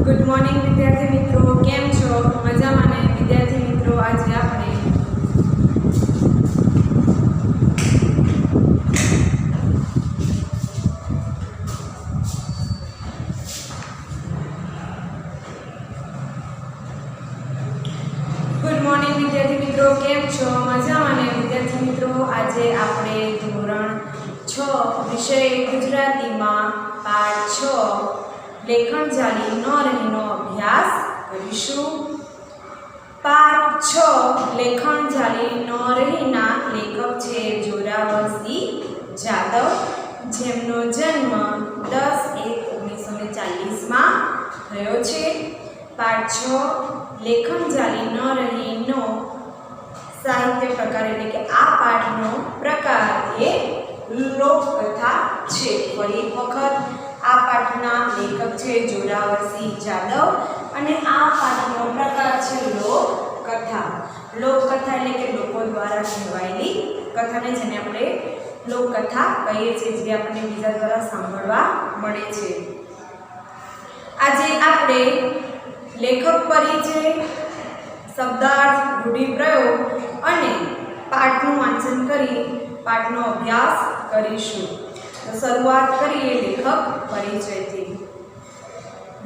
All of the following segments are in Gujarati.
गुड मॉर्निंग विद्यार्थी मित्रों, केम छो? मजामां ने? विद्यार्थी मित्रों, आज આપણે गुड मॉर्निंग विद्यार्थी मित्रों, केम छो? मजामां ने? विद्यार्थी मित्रों, आज આપણે ધોરણ 6 વિષય ગુજરાતીમાં પાઠ 6 लेखन जाली न रहीनो अभ्यास करीशुं। पाठ 6 लेखन जाली न रहीना लेखक छे जोरावर सिंह जादव, जेमनो जन्म 10/1/1940 में थयो छे। पाठ 6 लेखन जाली न रहीनो साहित्य प्रकार एटले के आ पाठनो प्रकार ए लोककथा छे। फरी एक वखत आ पाठना लेखक छे जोरावर सिंह जादव अने आ पाठनो प्रकार छे लोककथा। लोककथा एटले के लोको द्वारा कहेवायेली कथाने जेने आपणे लोककथा कहीए छीए, जे आपणे बीजा द्वारा सांभळवा मळे छे। आजे आपणे लेखक परिचय, शब्दार्थ, रूढिप्रयोग अने पाठनुं वांचन करी पाठनो अभ्यास करीशुं। तो शुरुआत करिए लेखक परिचय थी।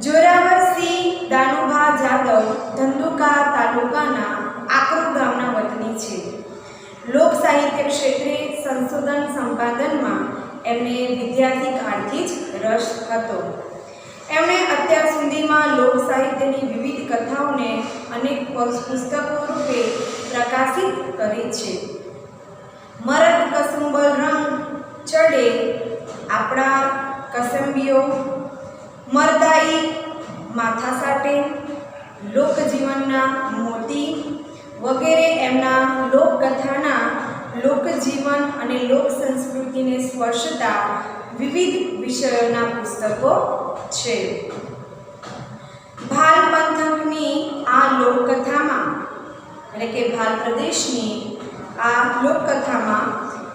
जोरावर सिंह दानुभा जादव धंधुका तालुकाना आकरू गामना वतनी छे। लोक साहित्य क्षेत्रे संशोधन संपादन में एमने विद्यार्थी काळथी ज रस हतो। एमणे अत्यार सुधीमां लोक साहित्यनी विविध कथाओने अनेक पुस्तकों रूपे प्रकाशित करी छे। मरद कसुंबल रंग चढ़े, आपड़ा कसंबियो, मरदाई माथा साटे, लोकजीवनना मोती वगैरह एमना लोककथाना लोकजीवन अने लोक संस्कृतिने स्पर्शता विविध विषयोना पुस्तकों छे। भाल पंथकनी आ लोककथामां एटले के भाल प्रदेशनी आ लोककथामां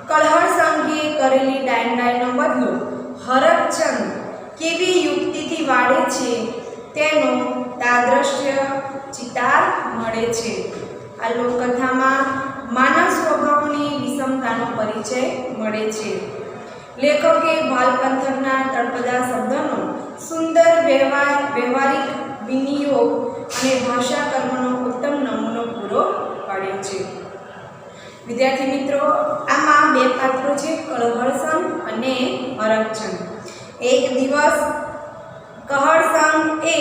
कलहर संघे करेली डायनो बदलो हरकचंद केवी युक्तिथी वाळे छे तेनो तादृश्य चितार मळे छे। आ लोककथामां मानव स्वभावनी विषमतानो परिचय मळे छे। लेखके भालपंथकना तळपदा शब्दनो सुंदर व्यवहारिक विनियोग अने भाषा कर्मनो उत्तम नमूनो पूरो पाड्यो छे। विद्यार्थी मित्रों, आमां बे पात्रो छे, कहळसंग अने हरकचंद। एक दिवस कहळसंग ए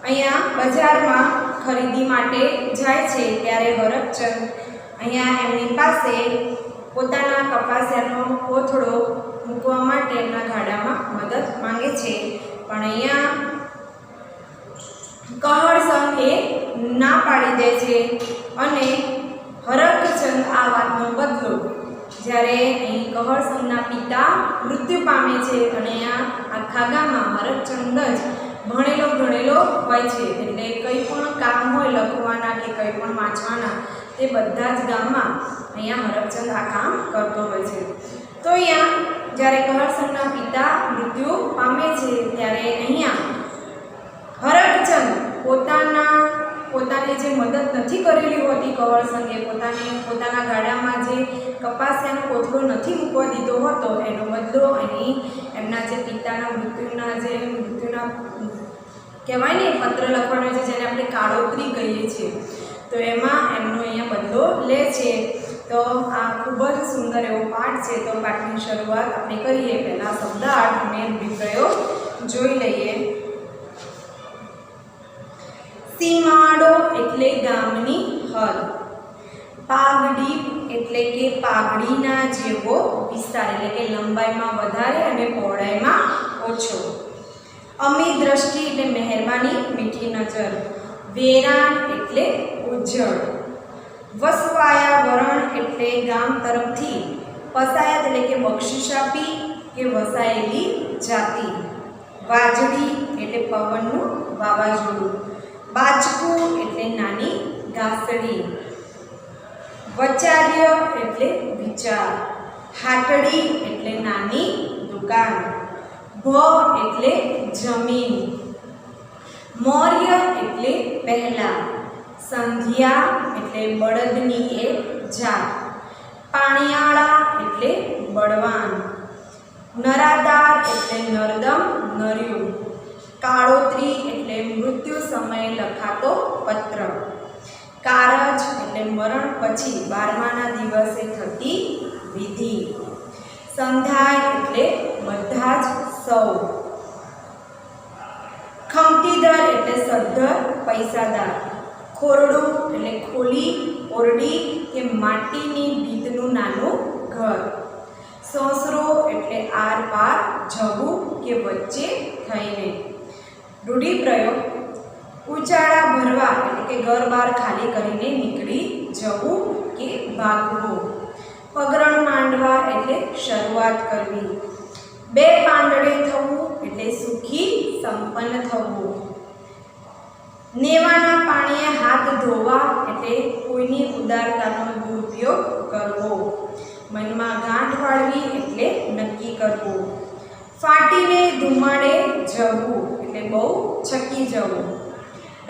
अहींया बजारमां खरीदी माटे जाय छे, त्यारे हरकचंद अहींया एमनी पासे पोताना कपासियानो कोथळो मूकवा माटे एमना गाडामां मदद मांगे छे, पण अहींया कहळसंग ए ना पाडी दे छे अने हरकचंद आ वातनो बदलो ज्यारे अहीं कहळसंगना पिता मृत्यु पामे छे अने आखा गाममां हरकचंद ज भणेलो गणेलो होय छे। एटले कंई पण काम होय लखवाना के कंई पण वांचवाना ते बधा ज गाममां अहींया हरकचंद आ काम करतो होय छे। तो अहींया ज्यारे कहळसंगना पिता मृत्यु पामे छे त्यारे अहींया हरकचंद પોતાને જે મદદ નથી કરેલી હોતી કહળસંગે પોતાના ગાડામાં જે કપાસિયાનો કોથળો નથી મૂકવા દીધો હતો એનો બદલો અહીં એમના જે પિતાના મૃત્યુના કહેવાય ને પત્ર લખવાનો છે જેને આપણે કાળોતરી કહીએ છીએ, તો એમાં એમનો અહીંયા બદલો લે છે। તો આ ખૂબ જ સુંદર એવો પાઠ છે। તો પાઠની શરૂઆત આપણે કરીએ। પહેલાં શબ્દાર્થ અને રૂઢિપ્રયોગ જોઈ લઈએ। सीमाड़ो एटले गामनी हद, पागडी एटले के पागडीना जेवो विस्तार एटले के लंबाईमां वधारे अने पहोळाईमां ओछो। अमी दृष्टि एटले मेहरबानी मीठी नजर, वेराण एटले उज्जळ, वसवाया वरण एटले गाम तरफथी, पसायत एटले के बक्षिस आपी के वसायेली जाति, वाजड़ी एटले पवननुं वावाझोडुं, बाजकू एटले नानी घासड़ी, वचार्य एटले विचार, हाटड़ी एटले नानी दुकान, भ एटले जमीन, મૌર્ય એટલે પહેલા, સંધ્યા એટલે બળદની એક જાત, પાણિયાળા એટલે બળવાન, નરાદાર એટલે નરદમ નર્યું, કાળોતરી એટલે મૃત્યુ સમયે લખાતો પત્ર, કારજ એટલે મરણ પછી 12માના દિવસે થતી વિધિ, સંધાય એટલે બધા જ સૌ, ખમતીદર એટલે સદ્ધર પૈસાદાર, ખોરડું એટલે ખોલી, ઓરડી કે માટીની ભીતનું નાનું ઘર, સોસરો એટલે આર પાર જવું કે વચ્ચે થઈને. રૂઢિપ્રયોગ ઉચાળા ભરવા એટલે કે ઘર બહાર ખાલી કરીને નીકળી જવું કે ભાગવું, પગરણ માંડવા એટલે શરૂઆત કરવી, બે પાંદડે થવું એટલે સુખી સંપન્ન થવું, નેવાના પાણીએ હાથ ધોવા એટલે કોઈની ઉદારતાનો દુરુપયોગ કરવો, મનમાં ગાંઠ વાળવી એટલે નક્કી કરવું, ફાટીને ધુમાડે જવું એટલે બહુ છકી જવું,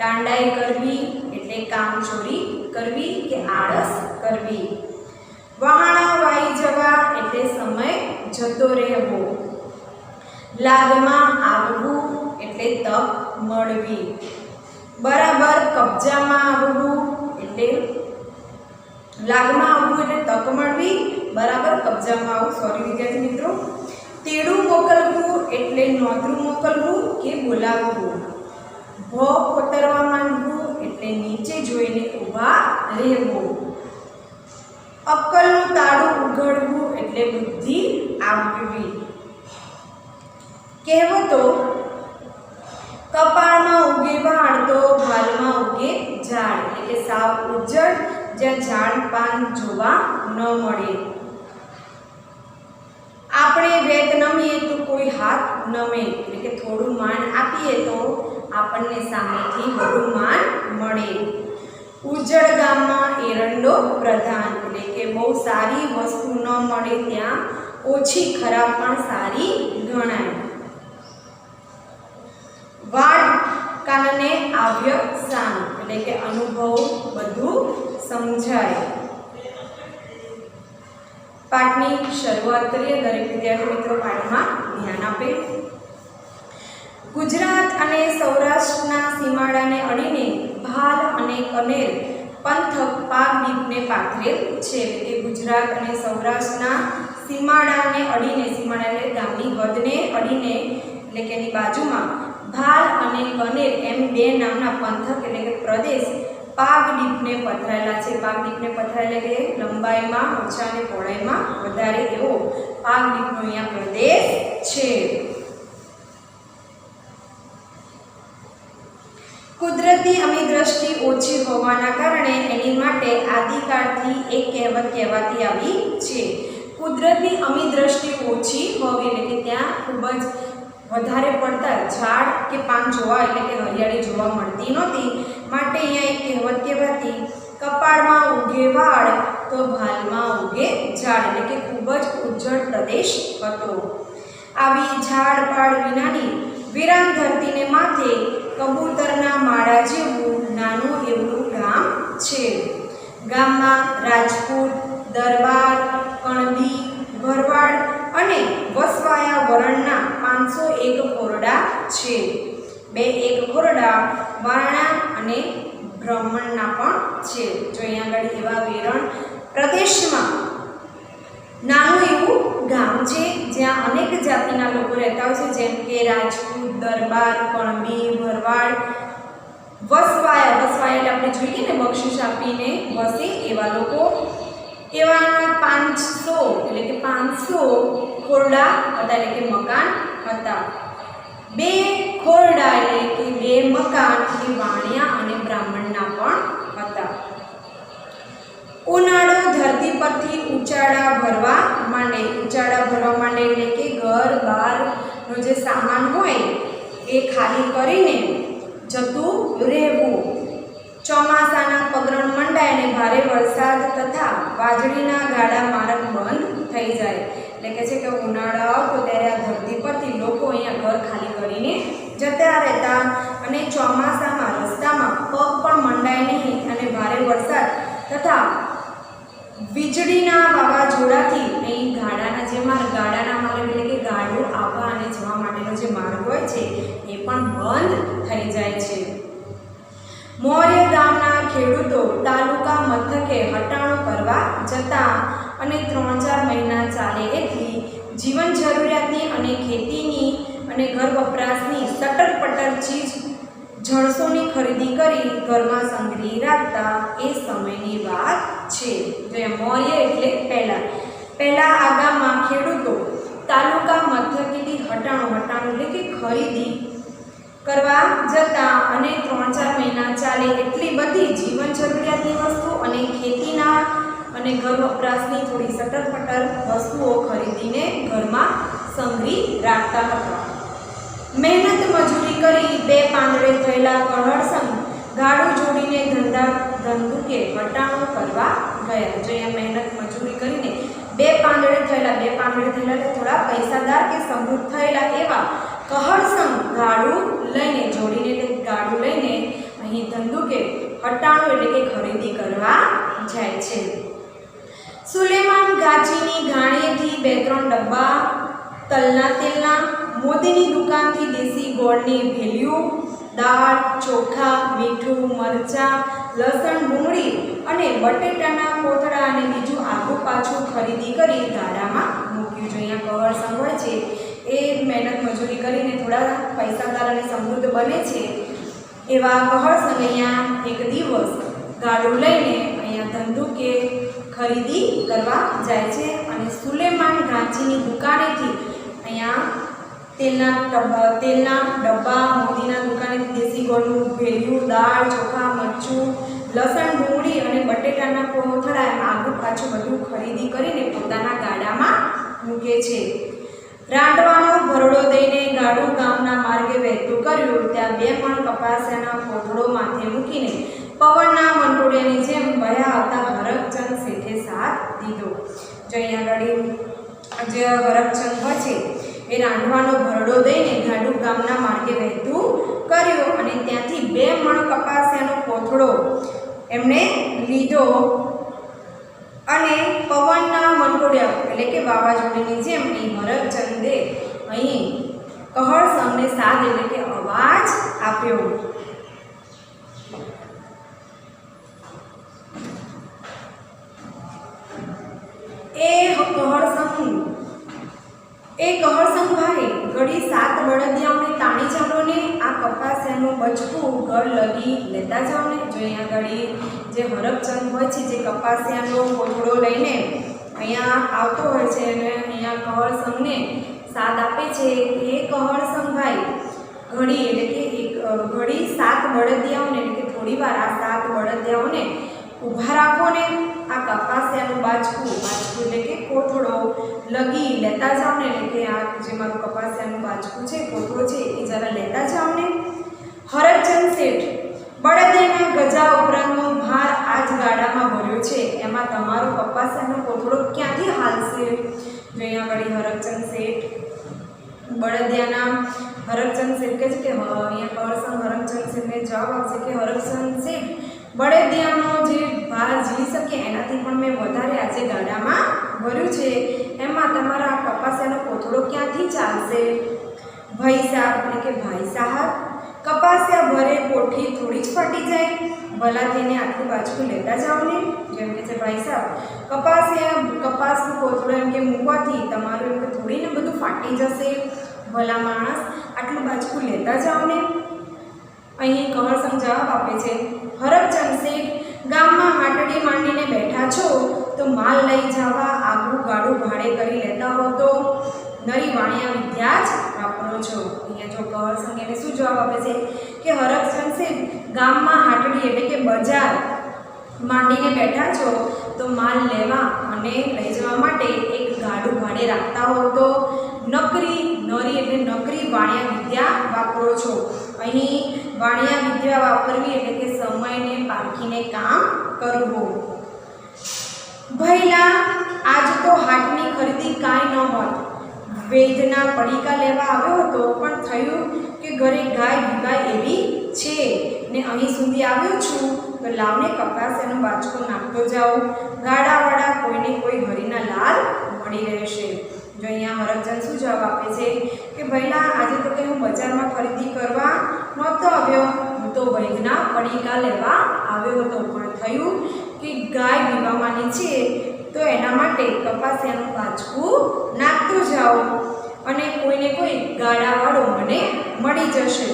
દાંડાઈ કરવી એટલે કામચોરી કરવી કે આળસ કરવી, વહાણા વાઈ જવા એટલે સમય જતો રહેવો, લાગમાં આવવું એટલે તક મળવી, બરાબર કબજામાં આવવું એટલે લાગમાં આવવું એટલે તક મળવી, બરાબર કબજામાં આવવું. સોરી વિદ્યાર્થી મિત્રો. તેડું મોકલવું એટલે નોંધરું મોકલવું કે બોલાવવું, ભ કોતરવા માંડવું એટલે નીચે જોઈને ઊભા રહેવું, અક્કલનું તાળું ઉઘડવું એટલે બુદ્ધિ આવવી. કહેવતો કપાળમાં ઉગે વાળ તો ભાલમાં ઉગે ઝાડ એટલે કે સાવ ઉજ્જડ જ્યાં ઝાડ પાન જોવા ન મળે. આપણે વેત નમીએ તો કોઈ હાથ નમે એટલે કે થોડું માન આપીએ તો આપણને સામેથી વધુ માન મળે. ઉજ્જડ ગામમાં એરંડો પ્રધાન એટલે કે બહુ સારી વસ્તુ ન મળે ત્યાં ઓછી ખરાબ પણ સારી ગણાય. વાડ કાનને આવ્ય સામ એટલે કે અનુભવ બધું સમજાય. પાઠની શરૂઆત કરીએ. દરેક વિદ્યાર્થી મિત્રો પાઠમાં ધ્યાન આપે. ગુજરાત અને સૌરાષ્ટ્રના સીમાડાને અડીને ભાલ અને કનેર પંથક પાકદીપને પાથરેલ છે. એટલે ગુજરાત અને સૌરાષ્ટ્રના સીમાડાને અડીને, સીમાડા એટલે ગામની હદને અડીને એટલે કે એની બાજુમાં ભાલ અને કનેર એમ બે નામના પંથક એટલે કે પ્રદેશ પાકદીપને પથરાયેલા છે. પાકદીપને પથરાયેલા કે લંબાઈમાં ઓછા અને પહોળાઈમાં વધારે એવો પાકદીપનો અહીંયા પ્રદેશ છે. કુદરતી અમી દ્રષ્ટિ ઓછી હોવાના કારણે એની માટે આદિકાળથી એક કહેવત કહેવાતી આવી છે. કુદરતની અમી દ્રષ્ટિ ઓછી હોવી એટલે કે ત્યાં ખૂબ જ વધારે પડતા ઝાડ કે પાન જોવા એટલે કે હરિયાળી જોવા મળતી નહોતી. માટે અહીંયા એક કહેવત કહેવાતી, કપાળમાં ઉગે વાળ તો ભાલમાં ઉગે ઝાડ એટલે કે ખૂબ જ ઉજ્જડ પ્રદેશ હતો. આવી ઝાડ પાડ વિનાની વિરાન ધરતીને માથે કબૂતરના માળા જેવું નાનું એવું ગામ છે. ગામમાં રાજપૂત, દરબાર, કણબી, ભરવાડ અને વસવાયા વરણના 501 ખોરડા છે. બે એક ખોરડા વારણા અને બ્રાહ્મણના પણ છે. જો અહીંયા આગળ એવા વેરણ પ્રદેશમાં નાનું એવું ગામ છે જ્યાં અનેક જાતિના લોકો રહેતા હોય છે, જેમ કે રાજપૂત, દરબાર, કણબી, ભરવાડ, વસવાયા એટલે આપણે જોઈએ ને બક્ષિસ આપીને વસે એવા લોકો. એવાના 500 એટલે કે 500 ખોરડા હતા એટલે કે મકાન હતા. બે ખોરડા એટલે કે બે મકાન એ વાણિયા અને બ્રાહ્મણના પણ હતા. ઉનાળો ધરતી પરથી ઉચાળા ભરવા માંડે. ઉચાળા ભરવા માંડે એટલે કે ઘર બહારનો જે સામાન હોય એ ખાલી કરીને જતું રહેવું. ચોમાસાના પગરણ મંડાય અને ભારે વરસાદ તથા વાજળીના ગાડા માર્ગ બંધ થઈ જાય. એટલે કે છે કે ઉનાળો આવતો ત્યારે આ ધરતી પરથી લોકો અહીંયા ઘર ખાલી કરીને જતા રહેતા અને ચોમાસામાં રસ્તામાં પગ પણ મંડાય નહીં અને ભારે વરસાદ તથા વીજળીના વાવાઝોડાથી અહીં ગાડાના માર્ગ એટલે કે ગાડીઓ આવવા અને જવા માટેનો જે માર્ગ હોય છે એ પણ બંધ થઈ જાય છે. મોર્ય ગામના ખેડૂતો તાલુકા મથકે હટાણું કરવા જતા અને 3-4 મહિના ચાલે એટલી જીવન જરૂરિયાતની અને ખેતીની અને ઘર વપરાશની સટર-પટર ચીજ જણસોની ખરીદી કરી ઘરમાં સંગ્રહી રાખતા એ સમયની વાત છે. જે મોર્ય એટલે પહેલા આ ગામમાં ખેડૂતો તાલુકા મથકેથી હટાણું એટલે કે ખરીદી કરવા જતા અને 3-4 મહિના ચાલે એટલી બધી જીવન જરૂરિયાતની વસ્તુ અને ખેતીના અને ઘર વપરાશની થોડી સટર-પટર વસ્તુઓ ખરીદીને ઘરમાં સંગ્રહી રાખતા હતા. મહેનત મજૂરી કરી 2 પાંદડે થયેલા કહળસંગ ગાડું જોડીને ધંધુકે હટાણું કરવા ગયા. જો અહીંયા મહેનત મજૂરી કરીને 2 પાંદડે થયેલા થોડા પૈસાદાર કે સમૃદ્ધ થયેલા એવા કહળસંગ ગાડું લઈને અહીં ધંધુકે હટાણું એટલે કે ખરીદી કરવા જાય છે. સુલેમાન ગાચીની ઘાણીએથી 2-3 ડબ્બા તલના તેલના, મોદીની દુકાનથી દેશી ગોળની ભેલિયું, દાળ, ચોખા, મીઠું, મરચાં, લસણ, ડુંગળી અને બટેટાના કોથળા અને બીજું આગું પાછું ખરીદી કરી ગાડામાં મૂક્યું. જો અહીંયા કહળસંગ હોય છે એ મહેનત મજૂરી કરીને થોડા પૈસાદાર અને સમૃદ્ધ બને છે એવા કહળસંગ અહીંયા એક દિવસ ગાડું લઈને અહીંયા ધંધુકે ખરીદી કરવા જાય છે અને સુલેમાન ગાંચીની દુકાનેથી અહીંયા તેલના ડબ્બા, મોદીના દુકાનેથી દેશી ગોળનું ભેલિયું, દાળ, ચોખા, મરચું, લસણ, ડુંગળી અને બટેટાના કોથળા આગળ પાછું બધું ખરીદી કરીને પોતાના ગાડામાં મૂકે છે. રાંડવાનો ભરડો દઈને ગાડું ગામના માર્ગે વહેતું કર્યું. ત્યાં 2 મણ કપાસિયાના કોથળો માથે મૂકીને પવનના વંટોળિયાની જેમ વહ્યા આવતા હરખચંદ શેઠે સાથ દીધો. જો અહીંયા આગળ જે હરખચંદ હોય છે એ રાંધવાનો ભરડો દઈને ગાડું ગામના માર્ગે વહેતું કર્યું અને ત્યાંથી 2 મણ કપાસિયાનો કોથળો એમણે લીધો અને પવનના વંટોળિયા એટલે કે વાવાઝોડાની જેમ અહીં હરખચંદે અહીં કહળસંગને સાથ એટલે કે અવાજ આપ્યો. કહળસંગભાઈ ઘડી 7 બળદિયાઓને તાણી ચાલો ને આ કપાસિયાનું બચકું ઘર લગી લેતા જાઓ ને. જો અહીંયા ઘડી જે હરખચંદ હોય છે જે કપાસિયાનો કોથળો લઈને અહીંયા આવતો હોય છે અને અહીંયા કહળસંગને સાથ આપે છે. એ કહળસંગભાઈ ઘડી એટલે કે ઘડી 7 બળદિયાઓને એટલે કે થોડી વાર આ 7 બળદિયાઓને ઊભા રાખો ને આ કપાસિયાનું બાજકું એટલે કે કોથળો લગી લેતા જાઓ ને. એટલે કે આ જે મારું કપાસિયાનું બાજકું છે કોથળો છે એ જરા લેતા જાઓ ને. હરખચંદ શેઠ બળદિયાના ગજા ઉપરાંતનો ભાર આ જ ગાડામાં ભર્યો છે, એમાં તમારો કપાસિયાનો કોથળો ક્યાંથી હાલશે? અહીંયા આગળ હરખચંદ શેઠ બળદિયાના હરખચંદ શેઠ કહે છે કે અહીંયા કહળસંગ હરખચંદ શેઠને જવાબ આપશે કે હરખચંદ શેઠ બળદિયાનો જે ભાર ઝીલી શકે એનાથી પણ મેં વધારે આજે ગાડામાં ભર્યું છે, એમાં તમારા કપાસિયાનો કોથળો ક્યાંથી ચાલશે? ભાઈ સાહેબ એટલે કે ભાઈ સાહેબ કપાસિયા ભરે કોઠી થોડી જ ફાટી જાય, ભલા તેને આટલું બાજકું લેતા જાઓ ને. જેમ કે છે ભાઈ સાહેબ કપાસનું કોથળો એમ કે મૂકવાથી તમારું એમ કે થોડીને બધું ફાટી જશે, ભલા માણસ આટલું બાજકું લેતા જાઓ ને. અહીં કહળસંગ જવાબ આપે છે હરખચંદ શેઠ ગામમાં હાટડી માંડીને બેઠા છો તો માલ લઈ જવા આગું ગાડું ભાડે કરી લેતા હો તો નરી વાણિયા વિદ્યા જ વાપરો છો. અહીંયા જો કહળસંગ એને શું જવાબ આપે છે કે હરખચંદ શેઠ ગામમાં હાટડી એટલે કે બજાર માંડીને બેઠા છો તો માલ લેવા અને લઈ જવા માટે એક ગાડું ભાડે રાખતા હો તો નરી એટલે નકરી વાણિયા વિદ્યા વાપરો છો. અહીં વાણિયા વિદ્યા વાપરવી એટલે કે સમયને પારખીને કામ કરવું. ભઈલા આજ તો હાટની ખરીદી કાંઈ ન હોત, વેદના પડીકા લેવા આવ્યો હતો પણ થયું કે ઘરે ગાય ભીગાય એવી છે ને અહીં સુધી આવ્યો છું તો લાવને કપાસિયાનો બાચકો નાખતો જાઉં, ગાડાવાળા કોઈને કોઈ હરીના લાલ મળી રહેશે. જો અહીંયા હરખચંદ શું જવાબ આપે છે કે ભઈલા આજે તો કે હું બજારમાં ખરીદી કરવા નહોતો આવ્યો, હું તો વૈદના પડીકા લેવા આવ્યો હતો, પણ થયું કે ગાય પીવામાંની છે તો એના માટે કપાસિયાનું બાચકું નાખતો જાઓ અને કોઈને કોઈ ગાડાવાળો મને મળી જશે.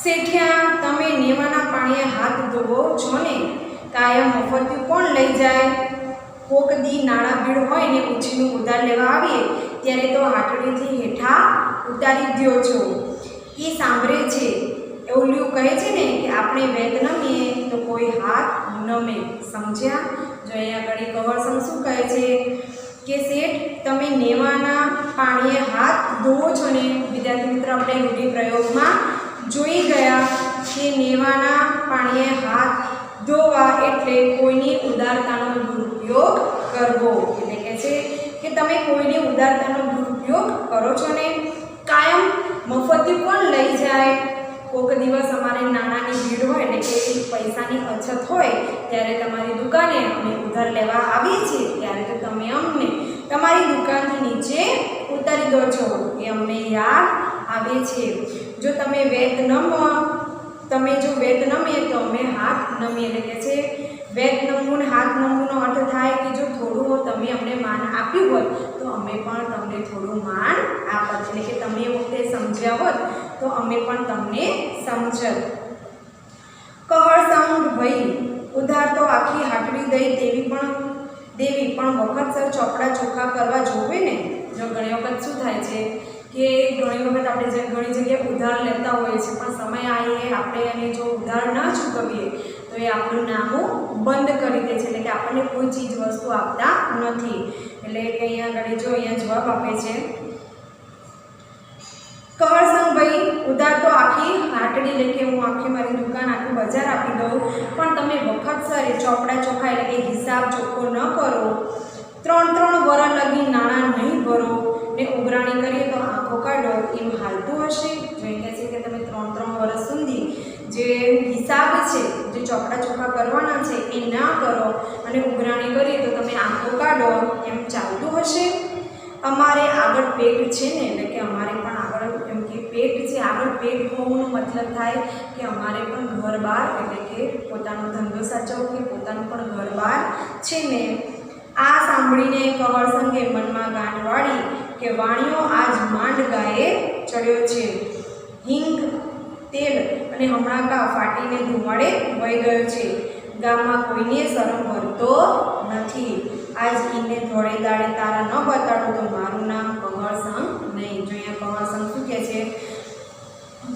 શેઠિયા તમે નેવાના પાણીએ હાથ ધોવો છો ને, કાયમ મફતિયું કોણ લઈ જાય? કોક દી નાણાં ભીડ હોય ને ઉછીનું ઉધાર લેવા આવીએ ત્યારે તો હાટડીથી હેઠા ઉતારી દ્યો છો. એ સાંભળે છે એવું કહે છે ને કે આપણે વેદ નમીએ તો કોઈ હાથ નમે. સમજ્યા? જો અહીંયા આગળ કવરસમ શું કહે છે કે શેઠ તમે નેવાના પાણીએ હાથ ધોવો છો ને. વિદ્યાર્થી મિત્રો આપણે રૂઢિપ્રયોગમાં જોઈ ગયા કે નેવાના પાણીએ હાથ ધોવા એટલે કોઈની ઉદારતાનો દુરુપયોગ કરવો. એટલે કહે છે કે તમે કોઈની ઉદારતાનો દુરુપયોગ કરો છો ને. કાયમ મફતિયું કોણ લઈ જાય? કોઈક દિવસ અમારે નાણાંની ભીડ હોય એટલે કે પૈસાની અછત હોય ત્યારે તમારી દુકાને અમે ઉધાર લેવા આવીએ છીએ ત્યારે તો તમે અમને તમારી દુકાનથી નીચે ઉતારી દો છો, એ અમને યાદ આવે છે. જો તમે વેદ નમીએ તો અમે હાથ નમીએ. એટલે કે છે વેદ નમવું ને હાથ નમવુંનો અર્થ થાય કે જો થોડું તમે અમને માન આપ્યું હોત તો અમે પણ તમને થોડું માન આપત. એટલે કે તમે એ વખતે સમજ્યા હોત તો અમે પણ તમને સમજત. કહળસંગ ભઈ ઉધાર તો આખી હાટડી દેવી પણ વખતસર ચોપડા ચોખ્ખા કરવા જોવે ને. જો ઘણી વખત શું થાય છે કે ઘણી વખત આપણે ઘણી જગ્યાએ ઉધાર લેતા હોઈએ છીએ પણ સમય આવીએ આપણે એને જો ઉધાર ન ચૂકવીએ તો એ આપણું નામું બંધ કરી દે છે. એટલે કે આપણને કોઈ ચીજ વસ્તુ આપતા નથી. એટલે કે અહીંયા આગળ જો અહીંયા જવાબ આપે છે કહળસંગ ભાઈ ઉધાર તો આખી હાટડી એટલે કે હું આખી મારી દુકાન આખું બજાર આપી દઉં પણ તમે વખતસર ચોપડા ચોખ્ખા એટલે કે હિસાબ ચોખ્ખો ન કરો, 3 વર્ષ લગી નાણાં નહીં ભરો ને ઉઘરાણી કરીએ તો આંખો કાઢો, એવું હાલતું હશે? જોઈ કહે છે કે તમે 3 વર્ષ સુધી જે હિસાબ છે જે ચોપડા ચોખ્ખા કરવાના છે એ ના કરો અને ઉઘરાણી કરીએ તો તમે આંખો કાઢો, એમ ચાલતું હશે? અમારે આગળ પેટ છે ને, એટલે કે અમારે પણ આગળ એમ કે પેટ છે, આગળ પેટ હોવાનો મતલબ થાય કે અમારે પણ ઘર બહાર એટલે કે પોતાનો ધંધો સાચવવો કે પોતાનું પણ ઘર બહાર છે ને. આ સાંભળીને કહળસંગે મનમાં ગાંઠ વાળી કે વાણિયો આજ માંડ ગાયે ચડ્યો છે. હિંગ તેલ અને હમણાં કા ફાટીને ધુમાડે વહી ગયો છે. ગામમાં કોઈને શરમ ભરતો નથી. આજ ઈને ધોળે દાડે તારા ન બતાડું તો મારું નામ કહળસંગ નહીં. જો અહીંયા કહળસંગ શું કહે છે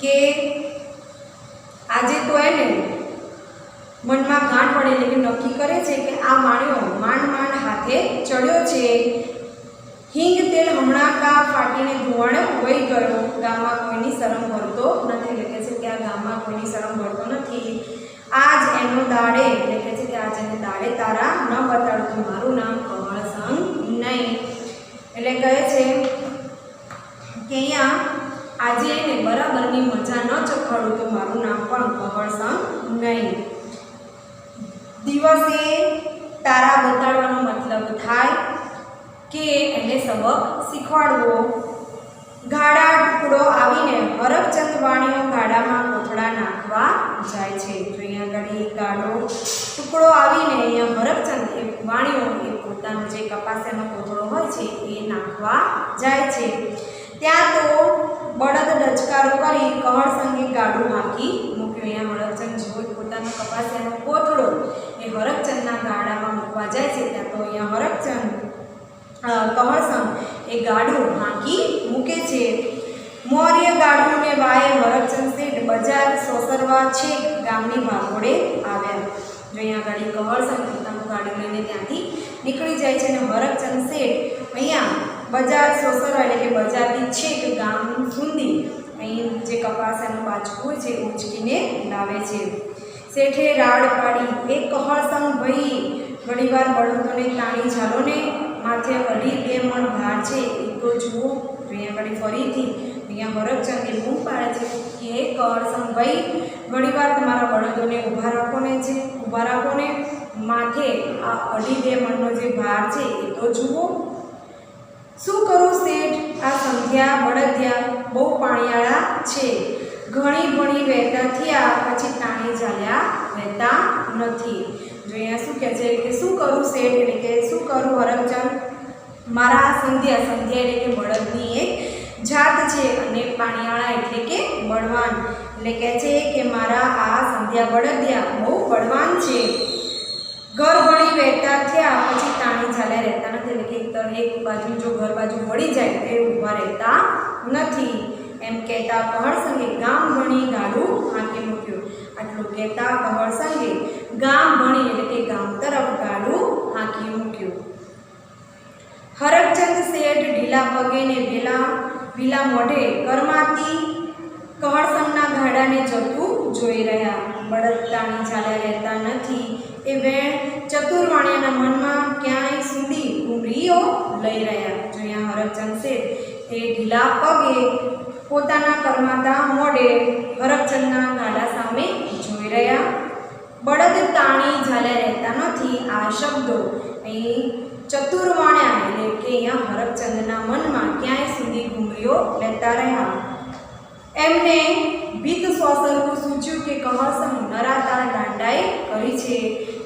કે આજે તો એને મનમાં ગાંઠ વળે એટલે કે નક્કી કરે છે કે આ વાણિયો માંડ હાથે ચડ્યો છે. હિંગ તેલ હમણાં કા ફાટીને ધુવાડે વહી ગયો. ગામમાં કોઈની શરમ ભરતો નથી. એટલે કે છે કે આ ગામમાં કોઈની શરમ ભરતો નથી. આજ એનો દાડે એટલે કે છે કે આજ એને દાડે તારા ન બતાડું તો મારું નામ કહળસંગ નહીં. એટલે કહે છે કે અહીંયા આજે એને બરાબરની મજા ન ચખાડું તો મારું નામ પણ કહળસંગ નહીં. દિવસે તારા બતાડવાનો મતલબ થાય કે એને સબક શીખવાડવો. ગાડા ટુકડો આવીને હરખચંદ વાણિયો ગાડામાં કોથળા નાખવા જાય છે. જો અહીંયા આગળ ગાડો ટુકડો આવીને અહીંયા હરખચંદ એ વાણિયો એ પોતાનો જે કપાસિયાનો કોથળો હોય છે એ નાખવા જાય છે. ત્યાં તો બળદ ડચકારો કરી કહળસંગે ગાડું હાંકી મૂક્યું. અહીંયા હરખચંદ જોઈ પોતાનો કપાસિયાનો કોથળો એ હરખચંદના ગાડામાં મૂકવા જાય છે. ત્યાં તો અહીંયા હરખચંદ કહળસંગ એ ગાડું હાંકી મૂકે છે. મૌર્ય ગાડુને વાયે હરખચંદ શેઠ બજાર સોસરવા છેક ગામની ભાગોળે આવ્યા. જો અહીંયા આગળ કહળસંગ પોતાનું ગાડું લઈને ત્યાંથી નીકળી જાય છે અને હરખચંદ શેઠ અહીંયા બજાર સોસરવા એટલે કે બજારથી છેક ગામ સુધી અહીં જે કપાસિયાનું બાચકું હોય છે ઉંચકીને લાવે છે. શેઠે રાડ પાડી એ કહળસંગ ભાઈ ઘણીવાર બળદોને તાણી ઝાલોને માથે 2.5 મણ ભાર છે એ તો જુઓ. અહીંયા આગળ ફરીથી અહીંયા હરખચંદ એ બૂમ પાડે છે કે હે કહળસંગ ભાઈ ઘણીવાર તમારા બળદોને ઊભા રાખો ને માથે આ 2.5 મણનો જે ભાર છે એ તો જુઓ. શું કરું શેઠ, આ સંધ્યા બળદિયા બહુ પાણીયાળા છે, ઘણી ભણી વહેતા થયા પછી તાણી ઝાલ્યા વહેતા નથી. જો અહીંયા શું કહે છે કે શું કરું શેઠ એટલે કે શું કરું હરખચંદ, મારા સંધ્યા એટલે કે બળદની એક જાત છે અને પાણીયાળા એટલે કે બળવાન, એટલે કહે છે કે મારા આ સંધ્યા બળદિયા બહુ બળવાન છે, ઘર ભણી વહેતા થયા પછી તાણી ઝાલ્યા રહેતા નથી, એટલે કે એક બાજુ જો ઘર બાજુ વળી જાય તે ઊભા રહેતા નથી. એમ કહેતા કહળસંગે ગામ ભણી ગાડું હાંકી મૂક્યું. આટલું કહેતા કહળસંગે ગામ ભણી એટલે કે ગામ તરફ ગાડું હાંકી મૂક્યું. હરખચંદ શેઠ ઢીલા પગે ને ભીલા મોઢે કરમાતી કહળસંગના ગાડાને જતું જોઈ રહ્યા. બળદ તાણી ઝાલ્યા રહેતા નથી એ વેણ ચતુરવાણિયાના મનમાં ક્યાંય સુધી ઘૂમરીઓ લઈ રહ્યા. જો અહીંયા હરખચંદ શેઠ એ ઢીલા પગે પોતાના કરમાતા મોઢે હરખચંદના ગાડા સામે જોઈ રહ્યા. બળદ તાણી ઝાલ્યા રહેતા નથી આ શબ્દો અહીં ચતુરવાણ્યા એટલે કે અહીંયા હરખચંદના મનમાં ક્યાંય સુધી ઘૂમરીઓ લેતા રહ્યા. એમને ભીત સ્વસરવું સૂચ્યું કે કહળસંગ નરાતા દાંડાએ કરી છે,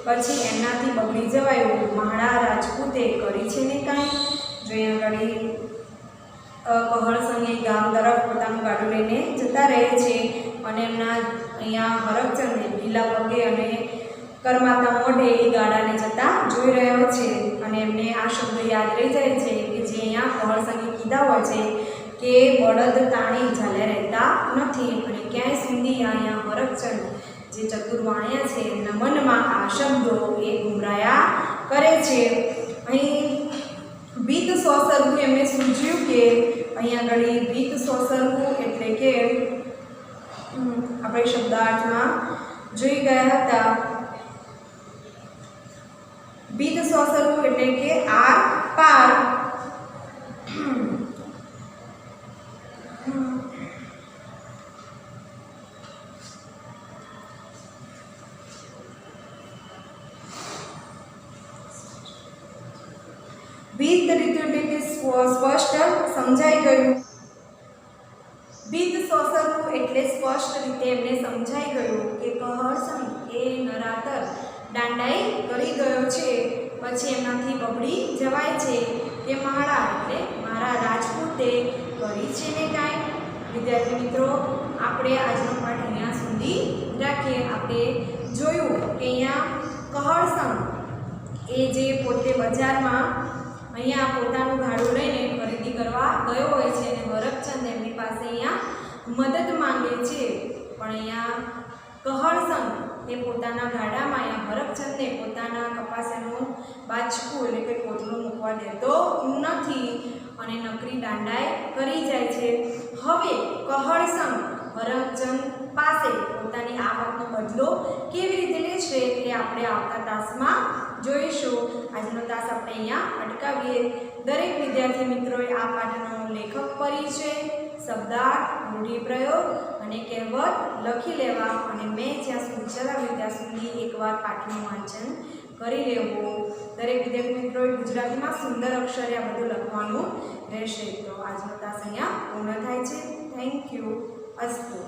પછી એમનાથી બગડી જવાયું મહાળા રાજપૂતે કરી છે ને કાંઈ. જો અહીંયા કહળસંગે ગામ તરફ પોતાનું ગાડું લઈને જતા રહે છે અને એમના અહીંયા હરખચંદ ઢીલા પગે અને કરમાતા મોઢે એ ગાડાને જતા જોઈ રહ્યો છે અને એમને આ શબ્દો યાદ રહી જાય છે કે જે અહીંયા કહળસંગે કીધા હોય છે કે બળદ તાણી ઝાલ્યા રહેતા નથી. અને ક્યાંય સુધી અહીંયા હરખચંદ જે ચતુરવાણિયા છે એમના મનમાં આ શબ્દો એ ગુમરાયા કરે છે. અહીં ભીત સ્વસરવું એમને સૂચ્યું કે અહીંયા આગળ ભીત સ્વસરવું એટલે કે આપણે શબ્દાર્થમાં જોઈ ગયા હતા. ભીત સ્વસરવું એટલે કે આર પાર. ભીત રીતે એટલે કે સ્પષ્ટ સમજાઈ ગયું. ભીત સ્વસરવું એટલે સ્પષ્ટ રીતે એમને સમજાઈ ગયું કે કહળસંગ એ નરાતર દાંડાઈ કરી ગયો છે, પછી એમનાથી બગડી જવાય છે કે મહાળા એટલે મારા રાજપૂતે કરી છે ને કાંઈ. વિદ્યાર્થી મિત્રો, આપણે આજનો પાઠ અહીંયા સુધી રાખીએ. આપણે જોયું કે અહીંયા કહળસંગ એ જે પોતે બજારમાં અહીંયા પોતાનું ગાડું લઈને ખરીદી કરવા ગયો હોય છે અને હરખચંદ એમની પાસે અહીંયા મદદ માંગે છે, પણ અહીંયા કહળસંગ એ પોતાના ગાડામાં અહીંયા હરખચંદને પોતાના કપાસનું બાચકું એટલે કે કોથળું મૂકવા દેતો નથી અને નકરી દાંડાએ કરી જાય છે. હવે કહળસંગ હરખચંદ પાસે પોતાની આ વાતનો બદલો કેવી રીતે લે છે એ આપણે આવતા તાસમાં જોઈશું. આજનો તાસ આપણે અહીંયા અટકાવીએ. દરેક વિદ્યાર્થી મિત્રોએ આ પાઠનો લેખક પરિચય, શબ્દાર્થ, રૂઢિપ્રયોગ અને કહેવત લખી લેવા અને મેં જ્યાં સુધી ચલાવ્યું ત્યાં સુધી એકવાર પાઠનું વાંચન કરી લેવું. દરેક વિદ્યાર્થી મિત્રોએ ગુજરાતીમાં સુંદર અક્ષરે આ બધું લખવાનું રહેશે. તો આજનો તાસ અહીંયા પૂર્ણ થાય છે. Thank you. અસ્તુ.